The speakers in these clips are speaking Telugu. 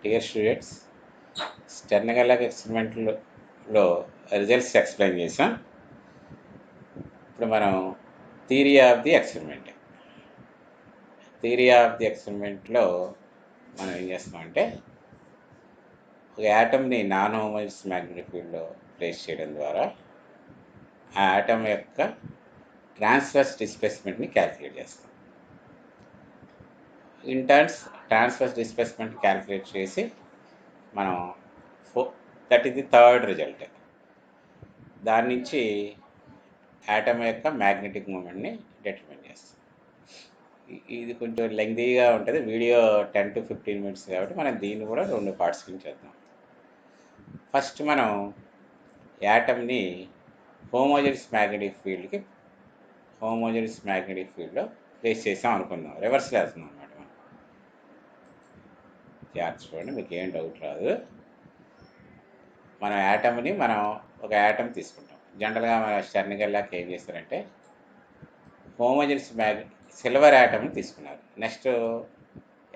డియర్ స్టూడెంట్స్, స్టెర్నగెల్లర్ ఎక్స్పెరిమెంట్లో రిజల్ట్స్ ఎక్స్ప్లెయిన్ చేసాం. ఇప్పుడు మనం థియరీ ఆఫ్ ది ఎక్స్పెరిమెంట్లో మనం ఏం చేస్తామంటే ఒక యాటమ్ని నాన్ హోమోజెనస్ మ్యాగ్నెటిక్ ఫీల్డ్లో ప్లేస్ చేయడం ద్వారా ఆ యాటమ్ యొక్క ట్రాన్స్వర్స్ డిస్ప్లేస్మెంట్ని క్యాలిక్యులేట్ చేస్తాం. In turns transverse displacement calculate చేసి మనం that is the third result. దాని నుంచి యాటమ్ యొక్క మ్యాగ్నెటిక్ మూమెంట్ని డిటర్మిన్ చేస్తాం. ఇది కొంచెం లెంగ్దీగా ఉంటుంది, వీడియో 10 to 15 minutes కాబట్టి మనం దీన్ని కూడా 2 parts కింద చేద్దాం. ఫస్ట్ మనం యాటమ్ని హోమోజెనస్ మ్యాగ్నెటిక్ ఫీల్డ్లో ప్లేస్ చేసాం అనుకుందాం. రివర్స్లో వేస్తున్నాం అన్నమాట. మనం జాగ్రత్త చూడండి, మీకు ఏం డౌట్ రాదు. మనం యాటమ్ని ఒక యాటమ్ తీసుకుంటాం. జనరల్గా మన స్టెర్నగెల్లర్కి ఏం చేస్తారంటే హోమోజెనస్ సిల్వర్ యాటమ్ని తీసుకున్నారు. నెక్స్ట్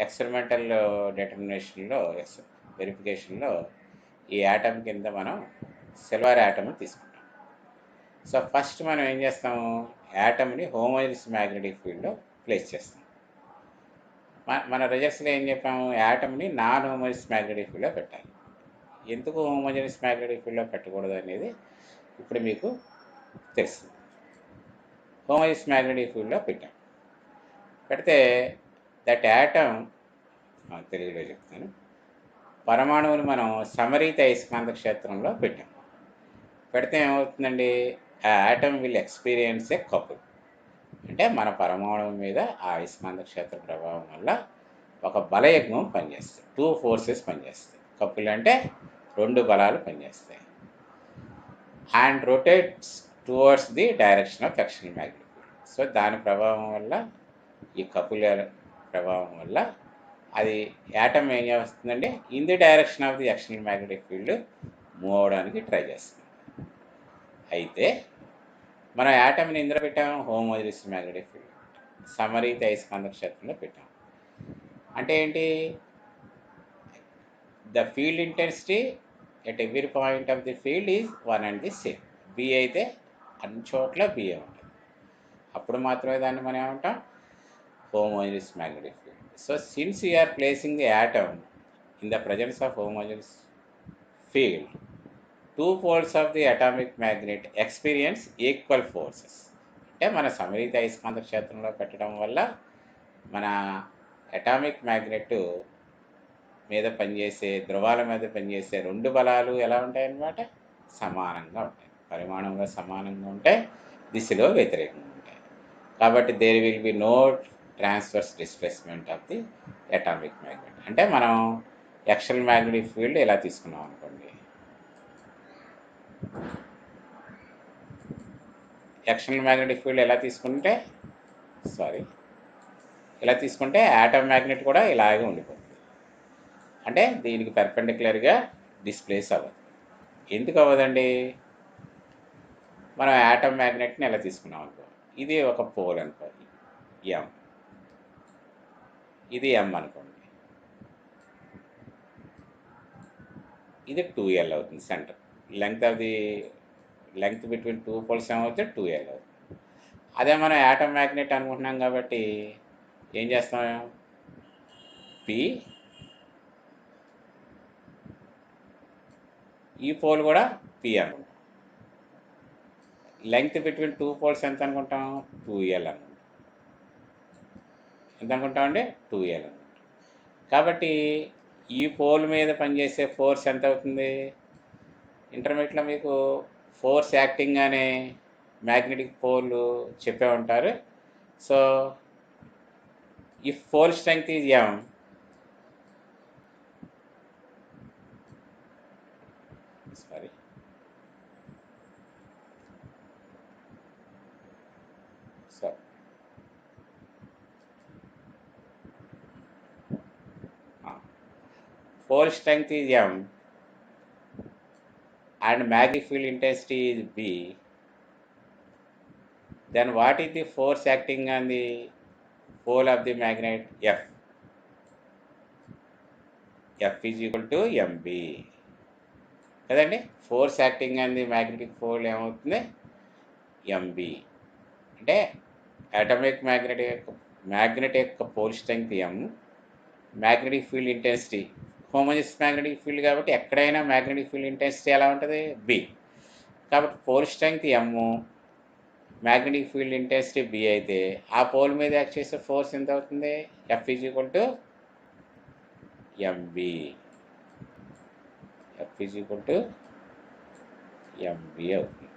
ఎక్స్పెరిమెంటల్ వెరిఫికేషన్లో ఈ యాటమ్ కింద మనం సిల్వర్ యాటమ్ని తీసుకుంటాం. సో ఫస్ట్ మనం ఏం చేస్తాము, యాటమ్ని హోమోజెనస్ మ్యాగ్నెటిక్ ఫీల్డ్లో ప్లేస్ చేస్తాం. మన రిజల్ట్స్లో ఏం చెప్పాము, యాటమ్ని నాన్ హోమోజెనస్ మ్యాగ్నెటిక్ ఫీల్డ్లో పెట్టాలి. ఎందుకు హోమోజెనస్ మ్యాగ్నెటిక్ ఫీల్డ్లో పెట్టకూడదు అనేది ఇప్పుడు మీకు తెలుస్తుంది. హోమోజెనస్ మ్యాగ్నెటిక్ ఫీల్డ్లో పెడితే దట్ యాటమ్, తెలుగులో చెప్తాను, పరమాణువుని మనం సమరీత అయస్కాంత క్షేత్రంలో పెడితే ఏమవుతుందండి, ఆ atom will experience a couple. అంటే మన పరమాణువు మీద ఆ అయస్కాంత క్షేత్ర ప్రభావం వల్ల ఒక బలయజ్ఞం పనిచేస్తుంది, 2 forces పనిచేస్తాయి. కపుల్ అంటే 2 బలాలు పనిచేస్తాయి. And rotates towards the direction of external magnetic field. So దాని ప్రభావం వల్ల, ఈ కపుల్ ప్రభావం వల్ల అది యాటమ్ ఏం చేస్తుందంటే in the direction of the external magnetic field move అవడానికి ట్రై చేస్తుంది. అయితే మనం యాటమ్ని ఇందులో పెట్టాము, హోమోజెనస్ మ్యాగ్నెటిక్ ఫీల్డ్, సమరీత అయస్కాంత క్షేత్రంలో పెట్టాము. అంటే ఏంటి, the field intensity at every point of the field is one and the same. B అయితే అన్ని చోట్ల బిఏ ఉంటుంది. అప్పుడు మాత్రమే దాన్ని మనం ఏమంటాం, homogeneous magnetic field. So since we are placing the atom in the presence of homogeneous field, 2 poles of the atomic magnet experience equal forces. అంటే మన సమరీత అయస్కాంత క్షేత్రంలో పెట్టడం వల్ల మన అటామిక్ మ్యాగ్నెట్ మీద పనిచేసే, ధ్రువాల మీద పనిచేసే 2 బలాలు ఎలా ఉంటాయన్నమాట, సమానంగా ఉంటాయి. పరిమాణంలో సమానంగా ఉంటాయి, దిశలో వ్యతిరేకంగా ఉంటాయి. కాబట్టి there will be no transverse displacement of the atomic magnet. అంటే మనం ఎక్స్టర్నల్ మ్యాగ్నెటిక్ ఫీల్డ్ ఇలా తీసుకున్నాం అనుకోండి, ఎక్స్టర్నల్ మ్యాగ్నెటిక్ ఫీల్డ్ ఇలా తీసుకుంటే యాటమ్ మ్యాగ్నెట్ కూడా ఇలాగే ఉండిపోతుంది. అంటే దీనికి పెర్పెండిక్యులర్గా డిస్ప్లేస్ అవ్వదు. ఎందుకు అవ్వదండి, మనం యాటమ్ మ్యాగ్నెట్ని ఎలా తీసుకున్నాం అనుకో, ఇది ఒక పోల్ అనుకో, ఎం, ఇది ఎం అనుకోండి, ఇది 2L అవుతుంది సెంటర్. లెంగ్త్ బిట్వీన్ 2 poles ఏమవుతుంది, 2L అవుతుంది. అదే మనం యాటమ్ మ్యాగ్నెట్ అనుకుంటున్నాం కాబట్టి ఏం చేస్తాం, పి, ఈ పోల్ కూడా పి అనుకుంటాం. లెంగ్త్ బిట్వీన్ 2 poles ఎంత అనుకుంటాం, 2L అనుకుంటాం. ఎంత అనుకుంటామండి, 2L అనుకుంటాం. కాబట్టి ఈ పోల్ మీద పనిచేసే ఫోర్స్ ఎంత అవుతుంది, ఇంటర్మీడియట్లో మీకు ఫోర్స్ యాక్టింగ్ అనే మ్యాగ్నెటిక్ పోల్ చెప్పే ఉంటారు. So if pole strength is m, pole strength is M and magnetic field intensity is B, then what is the force acting on the pole of the magnet, F? F is equal to M B కదండి. ఫోర్స్ యాక్టింగ్ అంది మ్యాగ్నెటిక్ ఫోల్డ్ ఏమవుతుంది, ఎంబీ. అంటే మ్యాగ్నెట్ యొక్క pole strength M, magnetic field intensity homogeneous magnetic field కాబట్టి ఎక్కడైనా మ్యాగ్నెటిక్ ఫీల్డ్ ఇంటెన్సిటీ ఎలా ఉంటుంది, బి. కాబట్టి pole strength M, magnetic field intensity B అయితే ఆ పోల్ మీద యాక్ట్ చేసే ఫోర్స్ ఎంత అవుతుంది, F is equal to M B. F is equal to M B అవుతుంది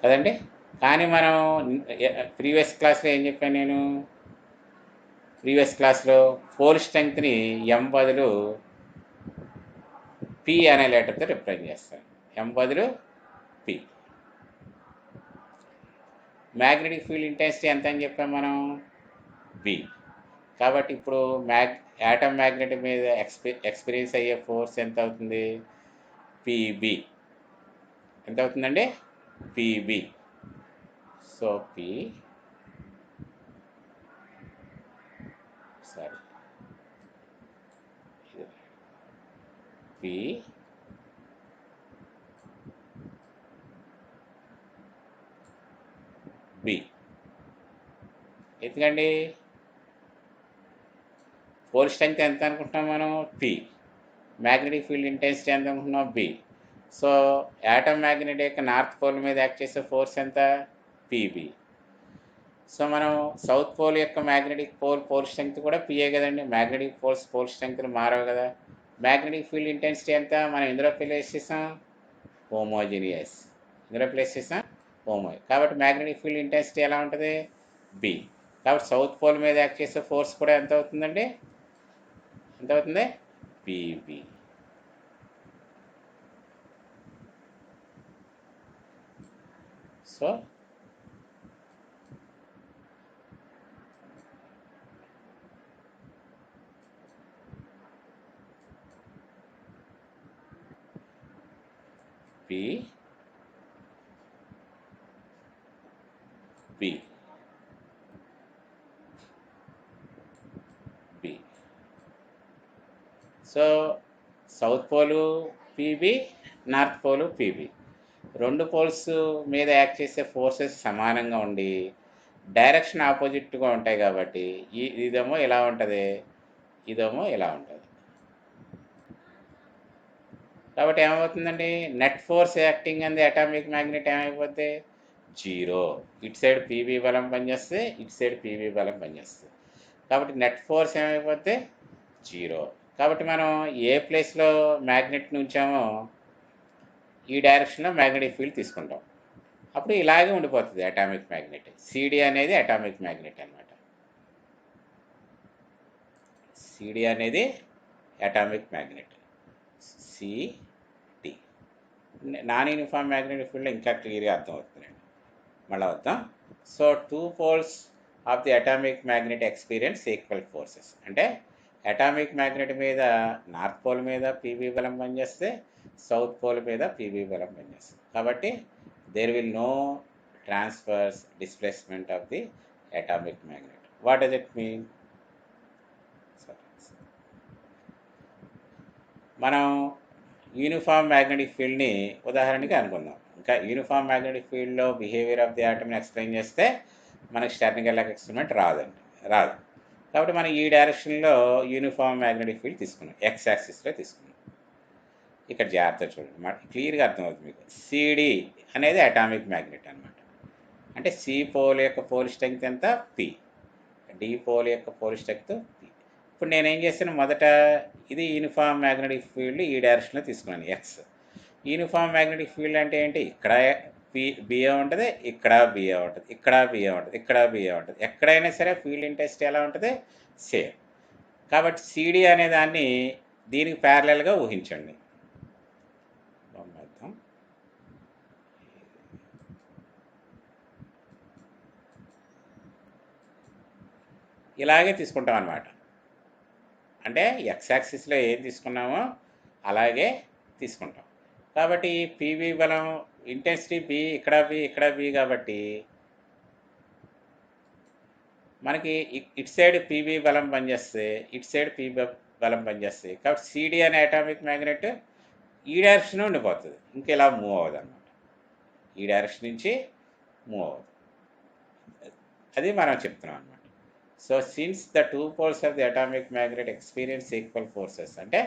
కదండి. కానీ మనం ప్రీవియస్ క్లాస్లో ఏం చెప్పాను నేను, ప్రీవియస్ క్లాస్లో పోల్ స్ట్రెంగ్త్ని ఎం బదులు పి అనే లెటర్తో రిప్రజెంట్ చేస్తాను. ఎం బదులు పి. మ్యాగ్నెటిక్ ఫీల్డ్ ఇంటెన్సిటీ ఎంత అని చెప్పాం మనం, బి. కాబట్టి ఇప్పుడు యాటమ్ మ్యాగ్నెట్ మీద ఎక్స్పీరియన్స్ అయ్యే ఫోర్స్ ఎంత అవుతుంది, పిబి. ఎంత అవుతుందండి, పిబి. So p B. ఎందుకండి పోల్ స్ట్రెంగ్త్ ఎంత అనుకుంటున్నాం మనం, పి. మ్యాగ్నెటిక్ ఫీల్డ్ ఇంటెన్సిటీ ఎంత అనుకుంటున్నాం, బి. సో యాటమ్ మ్యాగ్నెట్ యొక్క నార్త్ పోల్ మీద యాక్ట్ చేసే ఫోర్స్ ఎంత, పిబి. సో మనం సౌత్ పోల్ యొక్క మ్యాగ్నెటిక్ పోల్ స్ట్రెంగ్త్ కూడా పిఏ కదండి. మ్యాగ్నెటిక్ పోల్ స్ట్రెంగ్త్లు మారవు కదా. మ్యాగ్నెటిక్ ఫీల్డ్ ఇంటెన్సిటీ ఎంత మనం ఇందులో ప్లేస్ చేసాం, హోమోజీనియస్. ఇందులో ప్లేస్ చేసాం కాబట్టి మ్యాగ్నెటిక్ ఫీల్డ్ ఇంటెన్సిటీ ఎలా ఉంటుంది, బి. కాబట్టి సౌత్ పోల్ మీద యాక్ట్ చేసే ఫోర్స్ కూడా ఎంత అవుతుందండి, ఎంత అవుతుంది, p B. So p B B. So south pole p B, north pole p B. రెండు పోల్స్ మీద యాక్ట్ చేసే ఫోర్సెస్ సమానంగా ఉండి డైరెక్షన్ ఆపోజిట్గా ఉంటాయి కాబట్టి ఇదేమో ఇలా ఉంటుంది, ఇదేమో ఇలా ఉంటుంది. కాబట్టి ఏమవుతుందండి, నెట్ ఫోర్స్ యాక్టింగ్ అంది అటామిక్ మ్యాగ్నెట్ ఏమైపోతే జీరో. ఇటు సైడ్ పీబీ బలం పనిచేస్తే, ఇటు సైడ్ పీబీ బలం పనిచేస్తుంది. కాబట్టి నెట్ ఫోర్స్ ఏమైపోతే జీరో. కాబట్టి మనం ఏ ప్లేస్లో మ్యాగ్నెట్ని ఉంచామో ఈ డైరెక్షన్లో మ్యాగ్నెటిక్ ఫీల్డ్ తీసుకుంటాం. అప్పుడు ఇలాగే ఉండిపోతుంది అటామిక్ మ్యాగ్నెట్. సిడి అనేది అటామిక్ మ్యాగ్నెట్ అనమాట. సిడి అనేది atomic magnet, CD. Non uniform magnetic ఫీల్డ్లో ఇంకా క్లియర్గా అర్థమవుతుందండి. మళ్ళీ వద్దాం. So 2 poles of the atomic magnet experience equal forces. అంటే అటామిక్ మ్యాగ్నెట్ మీద నార్త్ పోల్ మీద పీబీ బలం పనిచేస్తే, సౌత్ పోల్ మీద పీబీ బలం పనిచేస్తుంది. కాబట్టి there will no transverse displacement of the atomic magnet. What does it mean? మనం యూనిఫామ్ మ్యాగ్నెటిక్ ఫీల్డ్ని ఉదాహరణకి అనుకుందాం. ఇంకా యూనిఫామ్ మ్యాగ్నెటిక్ ఫీల్డ్లో బిహేవియర్ ఆఫ్ ది ఆటమ్ని ఎక్స్ప్లెయిన్ చేస్తే మనకి స్టార్నింగ్ ఎక్స్పెరిమెంట్ రాదు. కాబట్టి మనం ఈ డైరెక్షన్లో యూనిఫామ్ మ్యాగ్నెటిక్ ఫీల్డ్ తీసుకున్నాం, ఎక్స్ యాక్సిస్లో తీసుకున్నాం. ఇక్కడ జాగ్రత్త చూడండి, క్లియర్గా అర్థమవుతుంది మీకు. సిడి అనేది అటామిక్ మ్యాగ్నెట్ అనమాట. అంటే సి పోల్ యొక్క పోల్ స్ట్రెంగ్త్ ఎంత, పి. డి పోల్ యొక్క పోల్ స్ట్రెంగ్త్ పి. ఇప్పుడు నేనేం చేస్తాను, మొదట ఇది యూనిఫామ్ మ్యాగ్నెటిక్ ఫీల్డ్ ఈ డైరెక్షన్లో తీసుకున్నాను, ఎక్స్. యూనిఫామ్ మ్యాగ్నెటిక్ ఫీల్డ్ అంటే ఏంటి, ఇక్కడ బిఏ ఉంటుంది, ఇక్కడ బిఏ ఉంటుంది, ఇక్కడ బిఏ ఉంటుంది, ఇక్కడ బిఏ ఉంటుంది. ఎక్కడైనా సరే ఫీల్డ్ ఇంటెన్సిటీ ఎలా ఉంటుంది, సేమ్. కాబట్టి సిడి అనే దాన్ని దీనికి ప్యారలల్గా ఊహించండి. ఇలాగే తీసుకుంటాం అన్నమాట. అంటే ఎక్స్ యాక్సిస్లో ఏం తీసుకున్నామో అలాగే తీసుకుంటాం. కాబట్టి పీబీ బలం ఇంటెన్సిటీ బి, ఇక్కడ బి, ఇక్కడ బి కాబట్టి మనకి ఇటు సైడ్ పీబీ బలం పనిచేస్తే ఇటు సైడ్ పీబీ బలం పనిచేస్తాయి. కాబట్టి సిడి అనే అటామిక్ మ్యాగ్నెట్ ఈ డైరెక్షన్ ఉండిపోతుంది, ఇంకెలా మూవ్ అవ్వదు అనమాట. ఈ డైరెక్షన్ నుంచి మూవ్ అవ్వదు, అది మనం చెప్తున్నాం అనమాట. So since the two poles of the atomic magnet experience equal forces, అంటే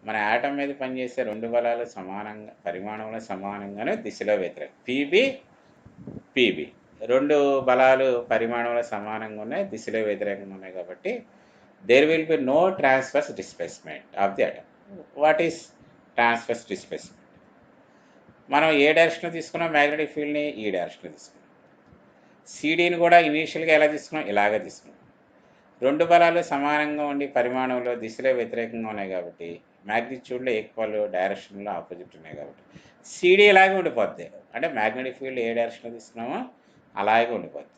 మన యాటమ్ మీద పనిచేసే రెండు బలాలు సమానంగా, పరిమాణంలో సమానంగానే దిశలో వ్యతిరేకం. పీబీ రెండు బలాలు పరిమాణంలో సమానంగా ఉన్నాయి, దిశలో వ్యతిరేకంగా ఉన్నాయి. కాబట్టి there will be no transverse displacement of the atom. What is transverse displacement? మనం ఏ డైరెక్షన్లో తీసుకున్నాం మ్యాగ్నెటిక్ ఫీల్డ్ని? ఈ డైరెక్షన్లో తీసుకున్నాం. సిడీని కూడా ఇనీషియల్గా ఎలా తీసుకున్నాం? ఇలాగే తీసుకున్నాం. రెండు బలాలు సమానంగా ఉండి పరిమాణంలో దిశలో వ్యతిరేకంగా ఉన్నాయి కాబట్టి, మ్యాగ్నిట్యూడ్లో ఈక్వల్, డైరెక్షన్లో ఆపోజిట్ ఉన్నాయి కాబట్టి సిడి ఇలాగే ఉండిపోద్ది. అంటే మ్యాగ్నెటిక్ ఫీల్డ్ ఏ డైరెక్షన్లో తీసుకున్నామో అలాగే ఉండిపోద్ది.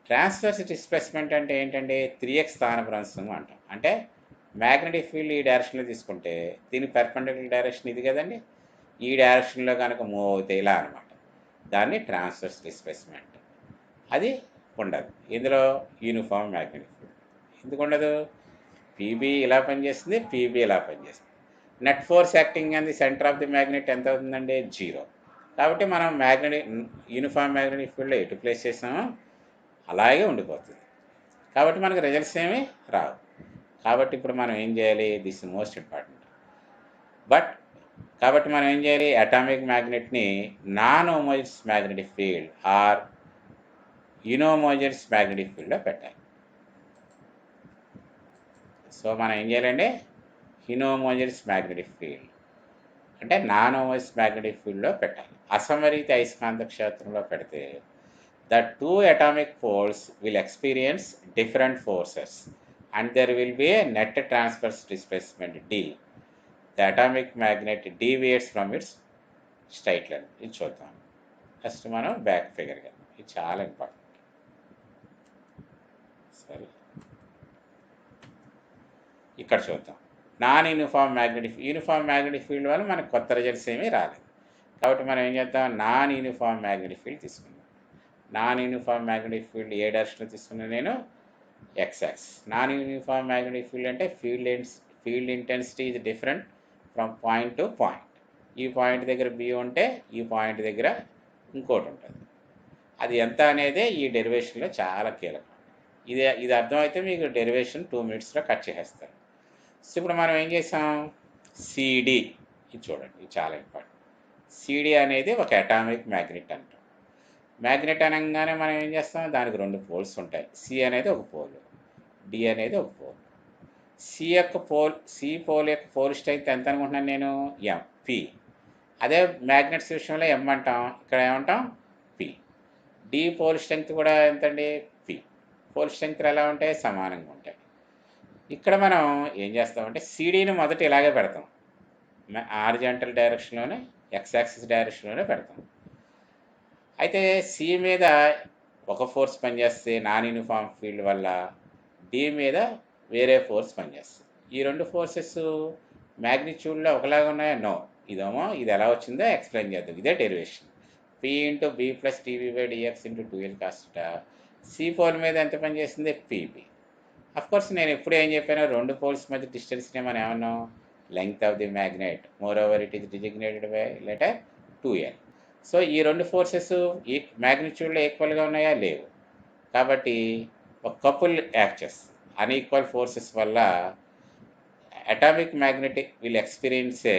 ట్రాన్స్వర్స్ డిస్ప్లేస్మెంట్ అంటే ఏంటంటే 3x స్థానభ్రంశం అంటాం. అంటే మ్యాగ్నెటిక్ ఫీల్డ్ ఈ డైరెక్షన్లో తీసుకుంటే దీని పెర్పెండిక్యులర్ డైరెక్షన్ ఇది కదండి, ఈ డైరెక్షన్లో కనుక మూవ్ అవుతే ఇలా అనమాట. దాన్ని ట్రాన్స్వర్స్ డిస్ప్లేస్మెంట్. అది ఉండదు ఇందులో యూనిఫామ్ మ్యాగ్నెటిక్ ఫీల్డ్. ఎందుకు ఉండదు? పీబీ ఇలా పనిచేస్తుంది, పీబీ ఇలా పనిచేస్తుంది. నెట్ ఫోర్స్ యాక్టింగ్ అంది సెంటర్ ఆఫ్ ది మ్యాగ్నెట్ ఎంత అవుతుందండి? 0. కాబట్టి మనం యూనిఫామ్ మ్యాగ్నెటిక్ ఫీల్డ్లో ఎటు ప్లేస్ చేసామో అలాగే ఉండిపోతుంది. కాబట్టి మనకు రిజల్ట్స్ ఏమీ రావు. కాబట్టి ఇప్పుడు మనం ఏం చేయాలి? This is most important. కాబట్టి మనం ఏం చేయాలి? అటామిక్ మ్యాగ్నెట్ని non homogeneous magnetic field or inhomogeneous magnetic ఫీల్డ్లో పెట్టాలి. సో మనం ఏం చేయాలంటే ఇన్హోమోజెనస్ మ్యాగ్నెటిక్ ఫీల్డ్ అంటే నాన్ హోమోజెనస్ మ్యాగ్నెటిక్ ఫీల్డ్లో పెట్టాలి. అసమరీత అయస్కాంత క్షేత్రంలో పెడితే the two atomic poles will experience different forces and there will be a net transverse displacement D. The atomic magnet deviates from its straight line. ఇది చూద్దాం. ఫస్ట్ మనం బ్యాక్ ఫిగర్ గా, ఇది చాలా ఇంపార్టెంట్. సరే, ఇక్కడ చూద్దాం. యూనిఫామ్ మ్యాగ్నెటిక్ ఫీల్డ్ వల్ల మనకు కొత్త రిజల్ట్స్ ఏమీ రాలేదు. కాబట్టి మనం ఏం చేద్దాం? నాన్ యూనిఫామ్ మ్యాగ్నెటిక్ ఫీల్డ్ తీసుకుందాం. నాన్ యూనిఫామ్ మ్యాగ్నెటిక్ ఫీల్డ్ ఏ డైరెక్షన్లో తీసుకున్నాను నేను? X axis. Non uniform magnetic field అంటే ఫీల్డ్ ఇంటెన్సిటీ ఇది different from point to point. ఈ పాయింట్ దగ్గర బి ఉంటే ఈ పాయింట్ దగ్గర ఇంకోటి ఉంటుంది. అది ఎంత అనేది ఈ డెరివేషన్లో చాలా కీలకం. ఇది అర్థమైతే మీకు డెరివేషన్ 2 minutesలో కట్ చేసేస్తారు. సో ఇప్పుడు మనం ఏం చేసాం? సిడి, ఇది చూడండి, ఇది చాలా ఇంపార్టెంట్. సిడి అనేది ఒక అటామిక్ మ్యాగ్నెట్ అంటాం. మ్యాగ్నెట్ అనగానే మనం ఏం చేస్తాం? దానికి 2 పోల్స్ ఉంటాయి. సి అనేది ఒక పోల్, డి అనేది ఒక పోల్. సి పోల్ యొక్క పోల్ స్ట్రెంగ్త్ ఎంత అనుకుంటున్నాను నేను? ఎం, పి. అదే మ్యాగ్నెట్స్ విషయంలో ఎం అంటాం, ఇక్కడ ఏమంటాం? పి. డి పోల్ స్ట్రెంగ్త్ కూడా ఎంతండి? పి. పోల్ స్ట్రెంగ్త్ ఎలా ఉంటాయి? సమానంగా ఉంటాయి. ఇక్కడ మనం ఏం చేస్తామంటే సిడిని మొదట ఇలాగే పెడతాం, హారిజాంటల్ డైరెక్షన్లోనే, ఎక్స్ యాక్సిస్ డైరెక్షన్లోనే పెడతాం. అయితే సి మీద ఒక ఫోర్స్ పనిచేస్తే నాన్ యూనిఫామ్ ఫీల్డ్ వల్ల డి మీద వేరే ఫోర్స్ పనిచేస్తుంది. ఈ రెండు ఫోర్సెస్ మ్యాగ్నిట్యూడ్లో ఒకలాగా ఉన్నాయా? నో. ఇదేమో ఇది ఎలా వచ్చిందో ఎక్స్ప్లెయిన్ చేద్దాం. ఇదే derivation. P into B plus dv by dx into 2l cos. C pole మీద ఎంత పనిచేస్తుంది? పీబీ. అఫ్కోర్స్ నేను ఎప్పుడు ఏం చెప్పాను? రెండు పోల్స్ మధ్య డిస్టెన్స్ని మనం ఏమన్నాం? Length of the magnet. Moreover it is designated by letter 2l. So ఈ రెండు ఫోర్సెస్ ఈ మ్యాగ్నిట్యూడ్లో ఈక్వల్గా ఉన్నాయా? లేవు. కాబట్టి ఒక కపుల్ యాక్ట్ చేస్తుంది. అన్ఈక్వల్ ఫోర్సెస్ వల్ల atomic magnetic will experience A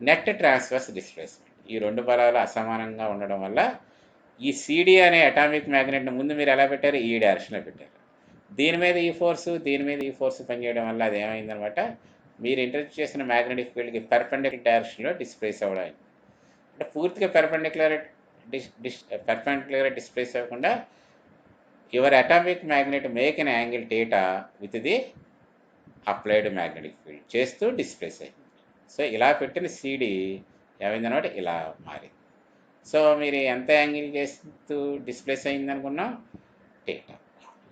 net transverse displacement. ఈ రెండు బలాలు అసమానంగా ఉండడం వల్ల ఈ సిడి అనే అటామిక్ మ్యాగ్నెట్ని ముందు మీరు ఎలా పెట్టారు? ఈ డైరెక్షన్లో పెట్టారు. దీని మీద ఈ ఫోర్సు, దీని మీద ఈ ఫోర్సు పనిచేయడం వల్ల అది ఏమైందనమాట? మీరు ఇంట్రడ్యూస్ చేసిన మ్యాగ్నెటిక్ ఫీల్డ్కి పెర్పెండిక్యులర్ డైరెక్షన్లో డిస్ప్లేస్ అవ్వడం. అంటే పూర్తిగా పెర్పెండిక్యులర్ డిస్ప్లేస్ అవ్వకుండా your atomic magnet make an angle theta with the applied magnetic field చేస్తూ డిస్ప్లేస్ అయింది. సో ఇలా పెట్టిన సిడి ఏమైందనమాట? ఇలా మారింది. సో మీరు ఎంత యాంగిల్ చేస్తూ డిస్ప్లేస్ అయింది అనుకున్నాం? థీటా.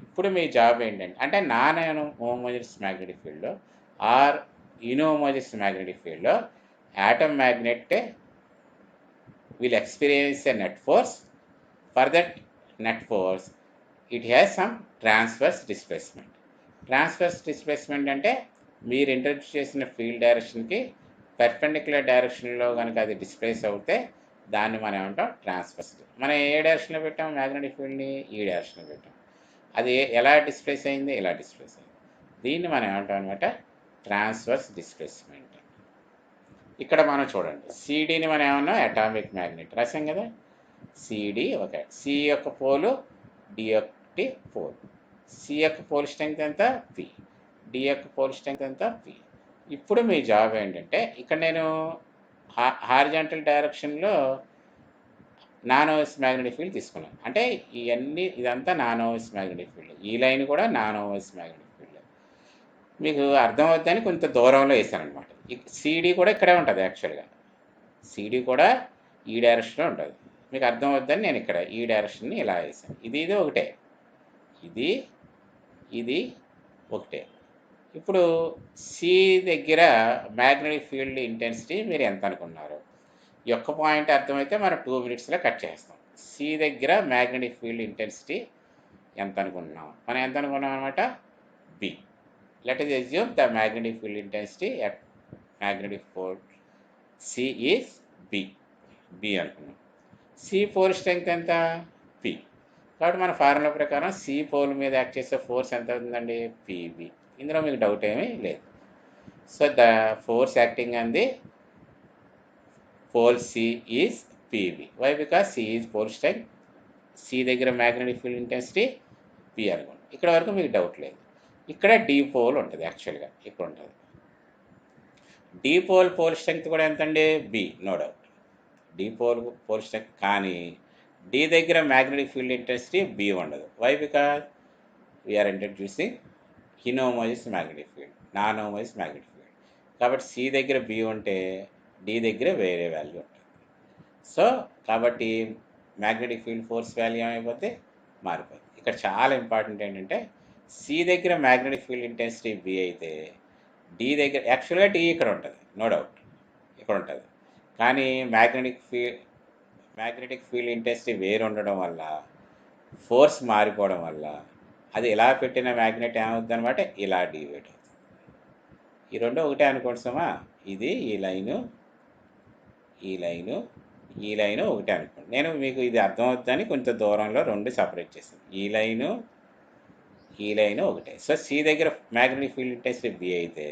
ఇప్పుడు మీ జాబ్ ఏంటంటే, అంటే నాన్ హోమోజెనస్ మ్యాగ్నెటిక్ ఫీల్డ్లో ఆర్ ఇన్హోమోజెనస్ మ్యాగ్నెటిక్ ఫీల్డ్లో atom magnet will experience a net force. For that net force, it has some transverse displacement. Transverse displacement అంటే మీరు ఇంట్రడ్యూస్ చేసిన ఫీల్డ్ డైరెక్షన్కి పర్పెండిక్యులర్ డైరెక్షన్లో కనుక అది డిస్ప్లేస్ అవుతే దాన్ని మనం ఏమంటాం ట్రాన్స్వర్స్. మనం ఏ డైరెక్షన్లో పెట్టాం మ్యాగ్నెటిక్ ఫీల్డ్ని? ఈ డైరెక్షన్లో పెట్టాం. అది ఎలా డిస్ప్లేస్ అయింది? ఇలా డిస్ప్లేస్ అయింది. దీన్ని మనం ఏమంటాం అనమాట ట్రాన్స్వర్స్ డిస్ప్లేస్మెంట్. ఇక్కడ మనం చూడండి సిడిని మనం ఏమన్నా అటామిక్ మ్యాగ్నెట్ రాసాం కదా. సిడి ఒక సి యొక్క పోలు డి యొక్క పోల్. సి యొక్క పోల్ స్ట్రెంగ్త్ ఎంత? పి. డి యొక్క పోల్ స్ట్రెంగ్త్ ఎంత? పి. ఇప్పుడు మీ జాబ్ ఏంటంటే ఇక్కడ నేను హారిజాంటల్ డైరెక్షన్లో నాన్ ఓవెస్ మ్యాగ్నెటిక్ ఫీల్డ్ తీసుకున్నాను. అంటే ఇదంతా నాన్ ఓవెస్ మ్యాగ్నెటిక్ ఫీల్డ్. ఈ లైన్ కూడా నాన్ ఓవెస్ మ్యాగ్నెటిక్ ఫీల్డ్. మీకు అర్థమవుతుందని కొంత దూరంలో వేసాను అనమాట. సిడి కూడా ఇక్కడే ఉంటుంది. యాక్చువల్గా సిడి కూడా ఈ డైరెక్షన్లో ఉంటుంది. మీకు అర్థమవుతుందని నేను ఇక్కడ ఈ డైరెక్షన్ని ఇలా వేసాను. ఇది ఒకటే, ఇది ఒకటే. ఇప్పుడు సి దగ్గర మ్యాగ్నెటిక్ ఫీల్డ్ ఇంటెన్సిటీ మీరు ఎంత అనుకున్నారు? ఈ ఒక్క పాయింట్ అర్థమైతే మనం 2 minutesలో కట్ చేస్తాం. సి దగ్గర మ్యాగ్నెటిక్ ఫీల్డ్ ఇంటెన్సిటీ ఎంత అనుకున్నాం? మనం ఎంత అనుకున్నాం అనమాట? B. Let us assume the magnetic field intensity at magnetic pole C is B అనుకున్నాం. సి పోల్ స్ట్రెంగ్త్ ఎంత? పి. కాబట్టి మన ఫార్ములా ప్రకారం సి పోల్ మీద యాక్ట్ చేసే ఫోర్స్ ఎంత అవుతుందండి? పిబి. ఇందులో మీకు డౌట్ ఏమీ లేదు. So the force acting on the pole C is p B. Why? Because C is pole strength. C దగ్గర మ్యాగ్నెటిక్ ఫీల్డ్ ఇంటెన్సిటీ పి అనుకోండి. ఇక్కడ వరకు మీకు డౌట్ లేదు. ఇక్కడ డి పోల్ ఉంటుంది. యాక్చువల్గా ఇక్కడ ఉంటుంది. డి పోల్ స్ట్రెంగ్త్ కూడా ఎంతండి? B. No doubt. D pole strength. కానీ డి దగ్గర మ్యాగ్నెటిక్ ఫీల్డ్ ఇంటెన్సిటీ బి ఉండదు. Why? Because we're introducing inhomogeneous magnetic field, non homogeneous magnetic field. కాబట్టి సి దగ్గర బి ఉంటే డి దగ్గర వేరే వాల్యూ ఉంటుంది. సో కాబట్టి మ్యాగ్నెటిక్ ఫీల్డ్ ఫోర్స్ వాల్యూ ఏమైపోతే మారిపోతుంది. ఇక్కడ చాలా ఇంపార్టెంట్ ఏంటంటే సి దగ్గర మ్యాగ్నెటిక్ ఫీల్డ్ ఇంటెన్సిటీ బి అయితే డి దగ్గర యాక్చువల్గా డి ఇక్కడ ఉంటుంది. నో డౌట్ ఇక్కడ ఉంటుంది. కానీ మ్యాగ్నెటిక్ ఫీల్డ్ ఇంటెన్సిటీ వేరు ఉండడం వల్ల, ఫోర్స్ మారిపోవడం వల్ల అది ఇలా పెట్టిన మ్యాగ్నెట్ ఏమవుతుంది అనమాట? ఇలా డివైడ్ అవుతుంది. ఈ రెండు ఒకటే అనుకోండి సమా. ఇది ఈ లైను ఒకటే అనుకోండి. నేను మీకు ఇది అర్థమవుతుందని కొంచెం దూరంలో రెండు సపరేట్ చేస్తాను. ఈ లైను ఒకటే. సో సి దగ్గర మ్యాగ్నెటిక్ ఫీల్డ్ ఇంటెన్సిటీ బి అయితే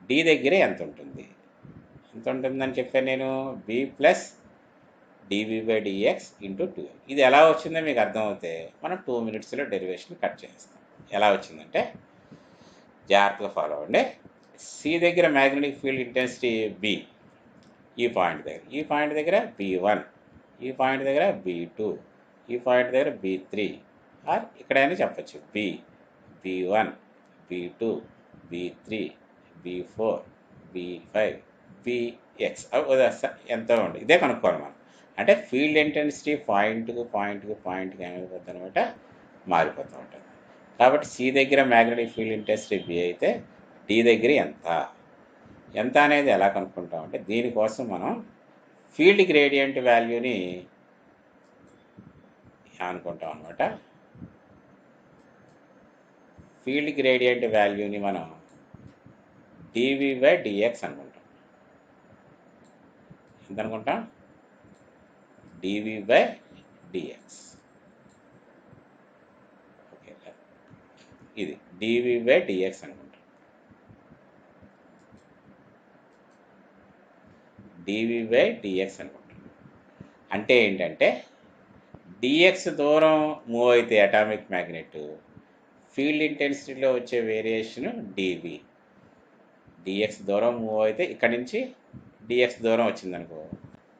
డి దగ్గర ఎంత ఉంటుందని చెప్పాను నేను? B plus dv/dx into 2. ఇది ఎలా వచ్చిందో మీకు అర్థమవుతే మనం 2 minutesలో డెరివేషన్ కట్ చేస్తాం. ఎలా వచ్చిందంటే జాగ్రత్తగా ఫాలో అవ్వండి. సి దగ్గర మ్యాగ్నెటిక్ ఫీల్డ్ ఇంటెన్సిటీ బి ఈ పాయింట్ దగ్గర B1, ఈ పాయింట్ దగ్గర B2, ఈ పాయింట్ దగ్గర B3, ఆర్ ఇక్కడైనా చెప్పచ్చు B1, B2, B3, B4, B5, Bx ఎంతో ఉంది. ఇదే కనుక్కోవాలి మనం. అంటే ఫీల్డ్ ఇంటెన్సిటీ పాయింట్కి ఏమైపోతుంది అనమాట? మారిపోతూ ఉంటుంది. కాబట్టి సి దగ్గర మ్యాగ్నెటిక్ ఫీల్డ్ ఇంటెన్సిటీ బి అయితే డి దగ్గర ఎంత అనేది ఎలా కనుక్కుంటామంటే దీనికోసం మనం ఫీల్డ్ గ్రేడియంట్ వాల్యూని అనుకుంటాం అనమాట. ఫీల్డ్ గ్రేడియంట్ వాల్యూని మనం dv/dx అనుకుంటాం. ఎంత అనుకుంటాం? dv/dx. ఓకే, ఇది dv/dx అనుకుంటాం. dv/dx అనుకుంటాం. అంటే ఏంటంటే dx దూరం మూవ్ అయితే అటామిక్ మ్యాగ్నెట్ ఫీల్డ్ ఇంటెన్సిటీలో వచ్చే వేరియేషన్ dv. dx దూరం మూవ్ అయితే ఇక్కడ నుంచి dx దూరం వచ్చిందనుకో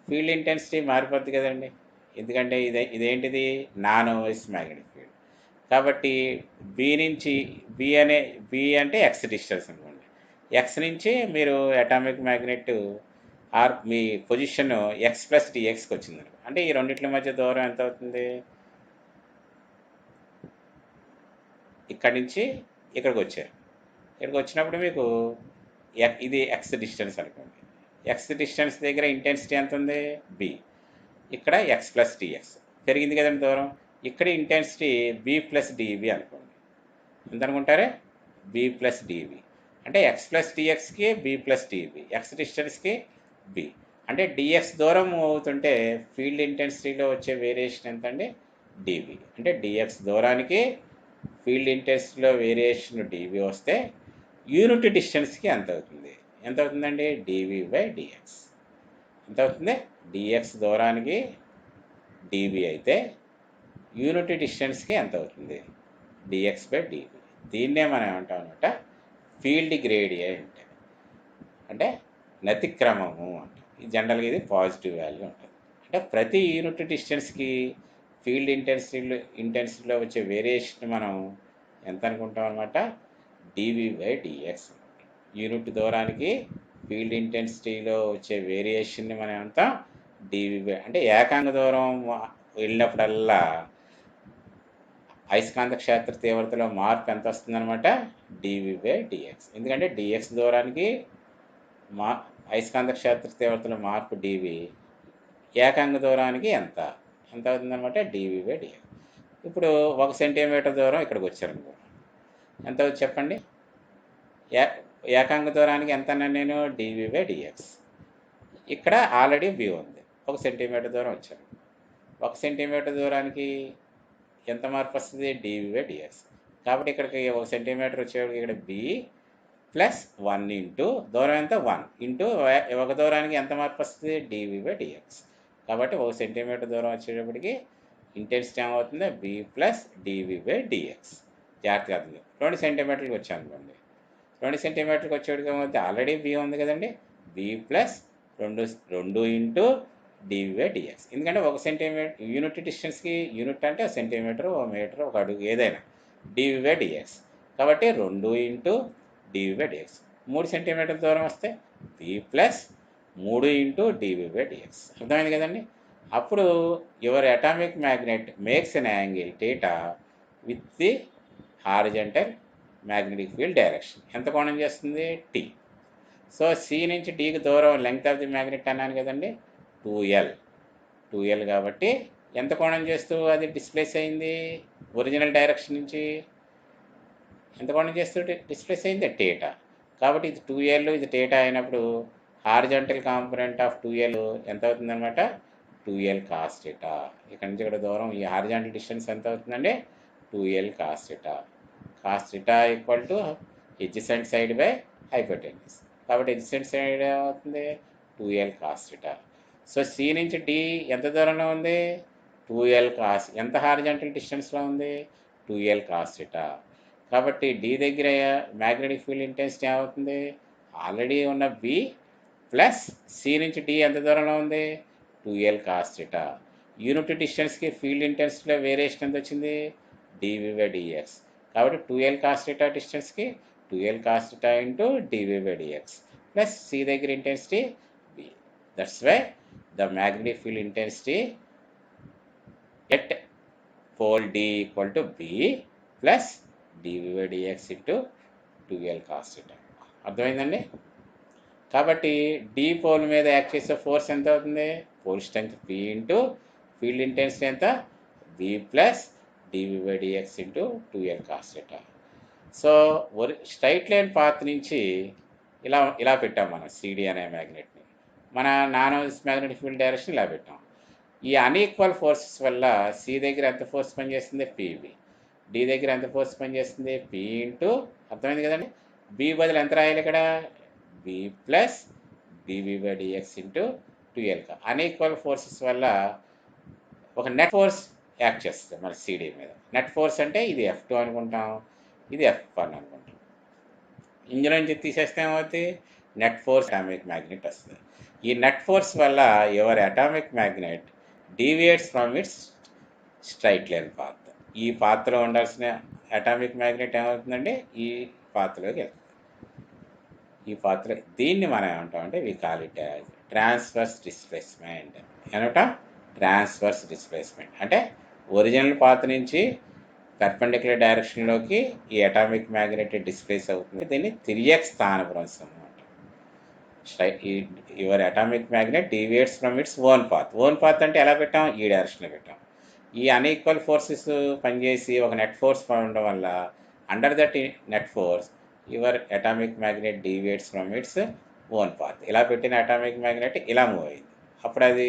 ఫీల్డ్ ఇంటెన్సిటీ మారిపోద్ది కదండి. ఎందుకంటే ఇదేంటిది? నాన్ ఓవెస్ మ్యాగ్నెటిక్ ఫీల్డ్. కాబట్టి బి అంటే ఎక్స్ డిస్టెన్స్ అనుకోండి. ఎక్స్ నుంచి మీరు అటామిక్ మ్యాగ్నెట్ ఆర్ మీ పొజిషన్ ఎక్స్ ప్లస్ డిఎక్స్కి వచ్చిందనుకో అంటే ఈ రెండింటి మధ్య దూరం ఎంత అవుతుంది? ఇక్కడి నుంచి ఇక్కడికి వచ్చారు. ఇక్కడికి వచ్చినప్పుడు మీకు ఇది ఎక్స్ డిస్టెన్స్ అనుకోండి. ఎక్స్ డిస్టెన్స్ దగ్గర ఇంటెన్సిటీ ఎంత ఉంది? బి. ఇక్కడ ఎక్స్ ప్లస్ డిఎక్స్ పెరిగింది కదండి దూరం. ఇక్కడ ఇంటెన్సిటీ బి ప్లస్ డివి అనుకోండి. ఎంత అనుకుంటారే? బి ప్లస్ డివి అంటే ఎక్స్ ప్లస్ డిఎక్స్కి బి ప్లస్ డివి, ఎక్స్ డిస్టెన్స్కి బి. అంటే డిఎక్స్ దూరం మూవ్ అవుతుంటే ఫీల్డ్ ఇంటెన్సిటీలో వచ్చే వేరియేషన్ ఎంత అండి? డివి. అంటే డిఎక్స్ దూరానికి ఫీల్డ్ ఇంటెన్సిటీలో వేరియేషన్ డివి వస్తే యూనిట్ డిస్టెన్స్కి ఎంత అవుతుంది? ఎంత అవుతుందండి? డివి బై డిఎక్స్. ఎంత అవుతుంది? డిఎక్స్ దూరానికి డివి అయితే యూనిట్ డిస్టెన్స్కి ఎంత అవుతుంది? డిఎక్స్ బై డివి. దీన్నే మనం ఏమంటాం అనమాట? ఫీల్డ్ గ్రేడియంట్ అంటే నతిక్రమము అంట. జనరల్గా ఇది పాజిటివ్ వాల్యూ ఉంటుంది. అంటే ప్రతి యూనిట్ డిస్టెన్స్కి ఫీల్డ్ ఇంటెన్సిటీలో వచ్చే వేరియేషన్ మనం ఎంత అనుకుంటాం అనమాట? డివి బై డిఎక్స్. యూనిట్ దూరానికి ఫీల్డ్ ఇంటెన్సిటీలో వచ్చే వేరియేషన్ని మనం ఎంత? డివి బై, అంటే ఏకాంగ దూరం వెళ్ళినప్పుడల్లా అయస్కాంత క్షేత్ర తీవ్రతలో మార్పు ఎంత వస్తుందన్నమాట? డివి బై డిఎక్స్. ఎందుకంటే డిఎక్స్ దూరానికి అయస్కాంత క్షేత్ర తీవ్రతలో మార్పు డివి, ఏకాంగ దూరానికి ఎంత అవుతుందన్నమాట? డివి బై డిఎక్స్. ఇప్పుడు 1 సెంటీమీటర్ దూరం ఇక్కడికి వచ్చారనుకో, ఎంత అవుతుంది చెప్పండి? ఏకాంగ దూరానికి ఎంత అన్నాను నేను? డివి బై డిఎక్స్. ఇక్కడ ఆల్రెడీ బి ఉంది, 1 సెంటీమీటర్ దూరం వచ్చాను. 1 సెంటీమీటర్ దూరానికి ఎంత మార్పు వస్తుంది? Dv by dx. కాబట్టి ఇక్కడికి 1 సెంటీమీటర్ వచ్చేవాడికి ఇక్కడ బి ప్లస్ 1 ఇంటూ దూరం ఎంత? 1 ఇంటూ ఒక దూరానికి ఎంత మార్పు వస్తుంది? Dv by dx. కాబట్టి 1 సెంటీమీటర్ దూరం వచ్చేటప్పటికి ఇంటెన్సిటీ ఏమవుతుంది? B plus DV by dx. జాగ్రత్తగా అర్థం. 2 సెంటీమీటర్కి వచ్చాను అనుకోండి, 2 సెంటీమీటర్కి వచ్చేటికి ఏమవుతుంది? ఆల్రెడీ బి ఉంది కదండి, B plus 2 into DV by dx. ఎందుకంటే 1 సెంటీమీటర్ యూనిట్ డిస్టెన్స్కి, యూనిట్ అంటే సెంటీమీటర్, 1 మీటర్, 1 అడుగు ఏదైనా, డివి బై డిఎక్స్. కాబట్టి 2 into DV by dx. 3 centimetre దూరం వస్తే B plus 3 into DV by dx. అర్థమైంది కదండి? అప్పుడు your atomic magnet makes an angle theta with the horizontal magnetic field direction. ఎంత కోణం చేస్తుంది? టీ. సో సి నుంచి డీకి దూరం లెంగ్త్ ఆఫ్ ది మ్యాగ్నెట్ అన్నాను కదండి, 2L కాబట్టి ఎంత కోణం చేస్తూ అది డిస్ప్లేస్ అయింది? ఒరిజినల్ డైరెక్షన్ నుంచి ఎంత కోణం చేస్తూ డిస్ప్లేస్ అయింది? థీటా. కాబట్టి ఇది 2L, ఇది థీటా అయినప్పుడు హారిజంటల్ కాంపోనెంట్ ఆఫ్ 2L ఎంత అవుతుందన్నమాట? 2L cos theta. ఇక్కడ నుంచి ఇక్కడ దూరం, ఈ హారిజంటల్ డిస్టెన్స్ ఎంత అవుతుందండి? 2L cos theta. Cos theta equal to adjacent side by hypotenuse. కాబట్టి ఎడ్జసెంట్ సైడ్ ఏమవుతుంది? 2L cos theta. So C నుంచి డి ఎంత దూరంలో ఉంది? 2L cos. ఎంత హారిజంటల్ డిస్టెన్స్లో ఉంది? 2L cos theta. కాబట్టి డి దగ్గర మ్యాగ్నెటిక్ ఫీల్డ్ ఇంటెన్సిటీ ఏమవుతుంది? ఆల్రెడీ ఉన్న బి ప్లస్ సి నుంచి డి ఎంత దూరంలో ఉంది? 2L cos theta. యూనిట్ డిస్టెన్స్కి ఫీల్డ్ ఇంటెన్సిటీలో వేరియేషన్ ఎంత వచ్చింది? D V by dx. కాబట్టి 2L కాస్ థీటా డిస్టెన్స్కి 2L cos theta into DV by d X plus C దగ్గర intensity B. That's why the magnetic field intensity at pole D equal to B plus DV by dx into 2L cos theta. అర్థమైందండి? కాబట్టి డి పోల్ మీద యాక్ట్ చేసే ఫోర్స్ ఎంత అవుతుంది? Pole strength P into field intensity ఎంత? B plus DV by dx into 2L cos theta. So straight line path నుంచి ఇలా పెట్టాం మనం సిడి అనే మ్యాగ్నెట్ని. మన నాన్ మ్యాగ్నెటిక్ ఫీల్డ్ డైరెక్షన్ ఇలా పెట్టాం. ఈ అన్ఈక్వల్ ఫోర్సెస్ వల్ల సి దగ్గర ఎంత ఫోర్స్ పనిచేస్తుంది? పివి. డి దగ్గర ఎంత ఫోర్స్ పనిచేస్తుంది? పి ఇంటూ, అర్థమైంది కదండి, బి బదులు ఎంత రాయాలి ఇక్కడ? B plus DV by dx into 2L. Unequal forces వల్ల ఒక నెట్ ఫోర్స్ యాక్ట్ చేస్తుంది మన సిడి మీద. నెట్ ఫోర్స్ అంటే ఇది F2 అనుకుంటాం, ఇది F1 అనుకుంటాం. ఇందులో నుంచి తీసేస్తే ఏమవుతుంది? నెట్ ఫోర్స్ అటామిక్ మ్యాగ్నెట్ వస్తుంది. ఈ నెట్ ఫోర్స్ వల్ల your atomic magnet deviates from its straight line path. ఈ పాత్రలో ఉండాల్సిన అటామిక్ మ్యాగ్నెట్ ఏమవుతుందండి? ఈ పాత్రలోకి వెళ్తుంది. ఈ పాత్ర, దీన్ని మనం ఏమంటామంటే we call it transverse displacement. ఏమంట? ట్రాన్స్వర్స్ డిస్ప్లేస్మెంట్ అంటే ఒరిజినల్ పాత్ నుంచి పర్పెండిక్యులర్ డైరెక్షన్లోకి ఈ అటామిక్ మ్యాగ్నెట్ డిస్ప్లేస్ అవుతుంది. దీన్ని తిరియక్ స్థానభ్రంశం అంట. Your atomic magnet deviates from its own path. Own path అంటే ఎలా పెట్టాం? ఈ డైరెక్షన్లో పెట్టాం. ఈ అన్ఈక్వల్ ఫోర్సెస్ పనిచేసి ఒక నెట్ ఫోర్స్ ఉండడం వల్ల under that net force your atomic magnet deviates from its own path. ఇలా పెట్టిన అటామిక్ మ్యాగ్నెట్ ఇలా మూవ్ అయింది. అప్పుడు అది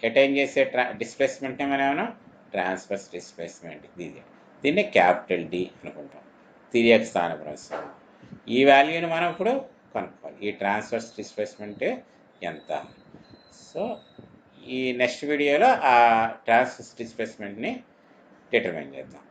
అటైన్ చేసే డిస్ప్లేస్మెంట్ని మనం ఏమన్నా ట్రాన్స్వర్స్ డిస్ప్లేస్మెంట్. దీన్ని క్యాపిటల్ డి అనుకుంటాం, తిరియక్ స్థానభ్రంశం. ఈ వాల్యూని మనం ఇప్పుడు కనుక్కోవాలి, ఈ ట్రాన్స్వర్స్ డిస్ప్లేస్మెంట్ ఎంత. సో ఈ నెక్స్ట్ వీడియోలో ఆ ట్రాన్స్వర్స్ డిస్ప్లేస్మెంట్ని డిటర్మైన్ చేద్దాం.